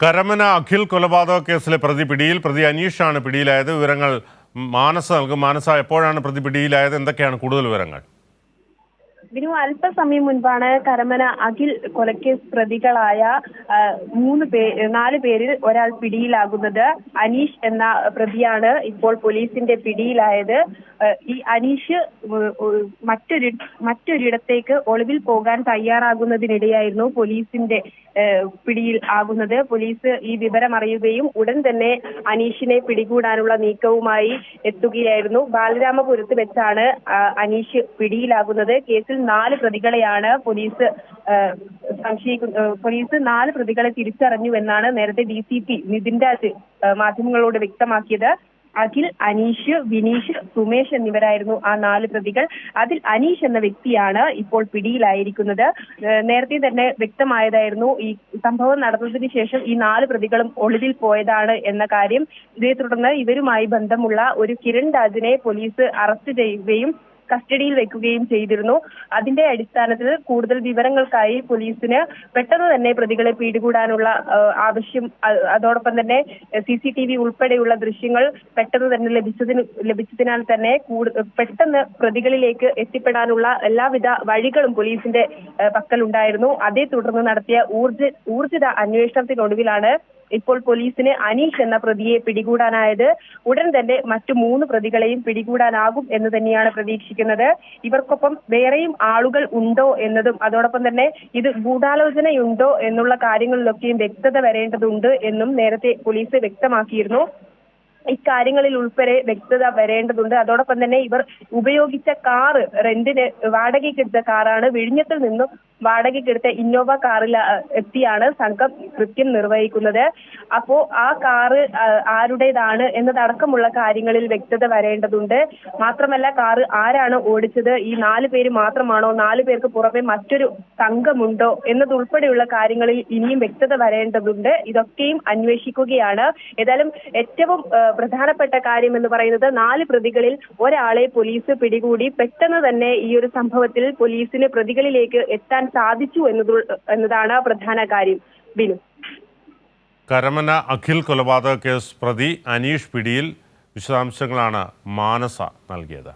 കരമന അഖിൽ കൊലപാതക കേസിലെ പ്രതി പിടിയിൽ. പ്രതി അനീഷാണ് പിടിയിലായത്. വിവരങ്ങൾ മാനസ നൽകും. മാനസ, എപ്പോഴാണ് പ്രതി പിടിയിലായത്? എന്തൊക്കെയാണ് കൂടുതൽ വിവരങ്ങൾ? ഇതിനു അല്പസമയം മുൻപാണ് കരമന അഖിൽ കൊലക്കേസ് പ്രതികളായ 4 പേരിൽ ഒരാൾ പിടിയിലാകുന്നത്. അനീഷ് എന്ന പ്രതിയാണ് ഇപ്പോൾ പോലീസിന്റെ പിടിയിലായത്. ഈ അനീഷ് മറ്റൊരിടത്തേക്ക് ഒളിവിൽ പോകാൻ തയ്യാറാകുന്നതിനിടെയായിരുന്നു പോലീസിന്റെ പിടിയിൽ ആകുന്നത്. പോലീസ് ഈ വിവരം അറിയുകയും ഉടൻ തന്നെ അനീഷിനെ പിടികൂടാനുള്ള നീക്കവുമായി എത്തുകയായിരുന്നു. ബാലരാമപുരത്ത് വെച്ചാണ് അനീഷ് പിടിയിലാകുന്നത്. കേസിൽ 4 പ്രതികളെയാണ് പോലീസ് 4 പ്രതികളെ തിരിച്ചറിഞ്ഞുവെന്നാണ് നേരത്തെ DCP നിതിൻ രാജ് മാധ്യമങ്ങളോട് വ്യക്തമാക്കിയത്. അഖിൽ, അനീഷ്, വിനീഷ്, സുമേഷ് എന്നിവരായിരുന്നു ആ 4 പ്രതികൾ. അതിൽ അനീഷ് എന്ന വ്യക്തിയാണ് ഇപ്പോൾ പിടിയിലായിരിക്കുന്നത്. നേരത്തെ തന്നെ വ്യക്തമായതായിരുന്നു ഈ സംഭവം നടന്നതിന് ശേഷം ഈ 4 പ്രതികളും ഒളിവിൽ പോയതാണ് എന്ന കാര്യം. ഇതേ തുടർന്ന് ഇവരുമായി ബന്ധമുള്ള ഒരു കിരൺ രാജിനെ പോലീസ് അറസ്റ്റ് ചെയ്യുകയും കസ്റ്റഡിയിൽ വെക്കുകയും ചെയ്തിരുന്നു. അതിന്റെ അടിസ്ഥാനത്തിൽ കൂടുതൽ വിവരങ്ങൾക്കായി പോലീസിന് പെട്ടെന്ന് തന്നെ പ്രതികളെ പിടികൂടാനുള്ള ആവശ്യം, അതോടൊപ്പം തന്നെ CCTV ഉൾപ്പെടെയുള്ള ദൃശ്യങ്ങൾ പെട്ടെന്ന് തന്നെ ലഭിച്ചതിനാൽ തന്നെ പെട്ടെന്ന് പ്രതികളിലേക്ക് എത്തിപ്പെടാനുള്ള എല്ലാവിധ വഴികളും പോലീസിന്റെ പക്കലുണ്ടായിരുന്നു. അതേ തുടർന്ന് നടത്തിയ ഊർജിത അന്വേഷണത്തിനൊടുവിലാണ് ഇപ്പോൾ പോലീസിന് അനീഷ് എന്ന പ്രതിയെ പിടികൂടാനായത്. ഉടൻ തന്നെ മറ്റു 3 പ്രതികളെയും പിടികൂടാനാകും എന്ന് തന്നെയാണ് പ്രതീക്ഷിക്കുന്നത്. ഇവർക്കൊപ്പം വേറെയും ആളുകൾ ഉണ്ടോ എന്നതും അതോടൊപ്പം തന്നെ ഇത് ഗൂഢാലോചനയുണ്ടോ എന്നുള്ള കാര്യങ്ങളിലൊക്കെയും വ്യക്തത വരേണ്ടതുണ്ട് എന്നും നേരത്തെ പോലീസ് വ്യക്തമാക്കിയിരുന്നു. ഇക്കാര്യങ്ങളിൽ ഉൾപ്പെടെ വ്യക്തത വരേണ്ടതുണ്ട്. അതോടൊപ്പം തന്നെ ഇവർ ഉപയോഗിച്ച കാറ് റെന്റിന് വാടകയ്ക്കെടുത്ത കാറാണ്. വിഴിഞ്ഞത്തിൽ നിന്നും വാടകയ്ക്കെടുത്ത ഇന്നോവ കാറിൽ എത്തിയാണ് സംഘം കൃത്യം നിർവഹിക്കുന്നത്. അപ്പോ ആ കാറ് ആരുടേതാണ് എന്നതടക്കമുള്ള കാര്യങ്ങളിൽ വ്യക്തത വരേണ്ടതുണ്ട്. മാത്രമല്ല, കാറ് ആരാണ് ഓടിച്ചത്, ഈ 4 പേര് മാത്രമാണോ, 4 പേർക്ക് പുറമെ മറ്റൊരു സംഘമുണ്ടോ എന്നതുൾപ്പെടെയുള്ള കാര്യങ്ങളിൽ ഇനിയും വ്യക്തത വരേണ്ടതുണ്ട്. ഇതൊക്കെയും അന്വേഷിക്കുകയാണ്. ഏതായാലും ഏറ്റവും പ്രധാനപ്പെട്ട കാര്യം എന്ന് പറയുന്നത് 4 പ്രതികളിൽ ഒരാളെ പോലീസ് പിടികൂടി. പെട്ടെന്ന് തന്നെ ഈ ഒരു സംഭവത്തിൽ പോലീസിന് പ്രതികളിലേക്ക് എത്താൻ സാധിച്ചു എന്നതാണ് പ്രധാന കാര്യം. ബിനു, കരമന അഖിൽ കൊലപാതക കേസ് പ്രതി അനീഷ് പിടിയിൽ. വിശദാംശങ്ങളാണ് മാനസ നൽകിയത്.